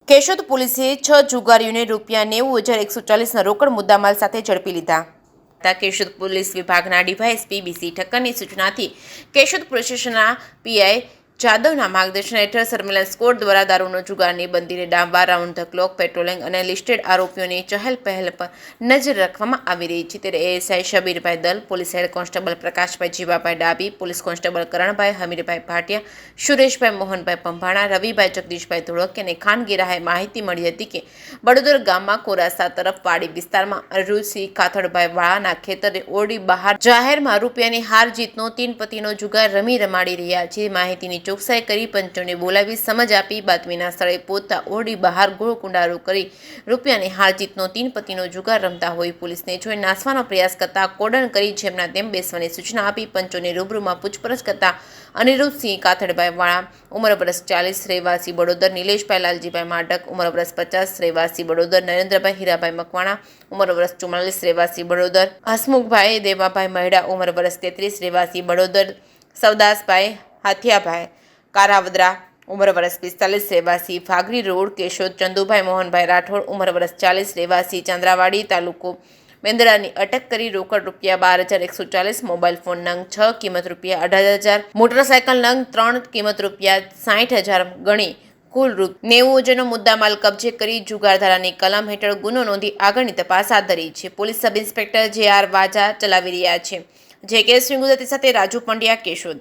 કેશોદ પોલીસે 6 જુગારીઓને ₹90,140ના રોકડ મુદ્દામાલ સાથે ઝડપી લીધા. કેશોદ પોલીસ વિભાગના ડીવાયએસપી બીસી ઠક્કરની સૂચનાથી કેશોદ પોલીસ સ્ટેશનના પીઆઈ જાદવના માર્ગદર્શન હેઠળ સર્વેલન્સ સ્કોડ દ્વારા દારૂનો જુગારની બંદીને ડામવા રાઉન્ડ ધ ક્લોક પેટ્રોલિંગ અને લિસ્ટેડ આરોપીઓની ચહલ પહેલ પર નજર રાખવામાં આવી રહી છે. ત્યારે ASI Shabirbhai Dal, police head constable Prakashbhai Jivabhai Dabi, police constable Karanbhai Hamirbhai Bhatia, Sureshbhai Mohanbhai Pambhana, Ravibhai Jagdishbhai Dholki અને ખાનગી રાહે માહિતી મળી હતી કે બડોદર ગામમાં કોરાસા તરફ વાડી વિસ્તારમાં અરુલસિંહ કાથડભાઈ વાળાના ખેતરે ઓરડી બહાર જાહેરમાં રૂપિયાની હાર જીતનો 3 પતિનો જુગાર રમાડી રહ્યા છે. માહિતીની ચોકસાઈ કરી પંચોને બોલાવી સમજ આપી બાતમીના સ્થળે પહોંચતા ઓરડી બહાર ગોળ કુંડારો કરી રૂપિયાની હાર જીતનો 3 પતિનો જુગાર રમતા હોય પોલીસને જોઈ નાસવાનો પ્રયાસ કરતા કોર્ડન કરી જેમના તેમ બેસવાની સૂચના આપી પંચોને રૂબરૂમાં પૂછપરછ કરતા અનિરુદ્ધસિંહ કાથડભાઈ વાળા, ઉંમર વર્ષ 40, રહેવાસી બડોદર, નિલેશભાઈ લાલજીભાઈ માડક, ઉંમર વર્ષ 50, રહેવાસી બડોદર, નરેન્દ્રભાઈ હીરાભાઈ મકવાણા, ઉંમર વર્ષ 44, રહેવાસી બડોદર, હસમુખભાઈ દેવાભાઈ મહેડા, ઉંમર વર્ષ 33, રહેવાસી બડોદર, સવદાસભાઈ હાથિયાભાઈ કારાવદરા, ઉંમર વર્ષ 45, રહેવાસી ફાગરી રોડ, કેશોદ, ચંદુભાઈ મોહનભાઈ રાઠોડ, ઉંમર વર્ષ 40, રહેવાસી ચાંદ્રાવાડી, તાલુકો બેંદરાની અટક કરી રોકડ ₹12,140, મોબાઈલ ફોન નંગ 6 કિંમત ₹18,000, મોટરસાયકલ નંગ 3 કિંમત ₹60,000 ગણી કુલ ₹90,000નો મુદ્દામાલ કબજે કરી જુગારધારાની કલમ હેઠળ ગુનો નોંધી આગળની તપાસ હાથ ધરી છે. Police sub inspector જે.આર. વાજા ચલાવી રહ્યા છે. જે કેસ ગુજરાતી સાથે રાજુ પંડ્યા, કેશોદ.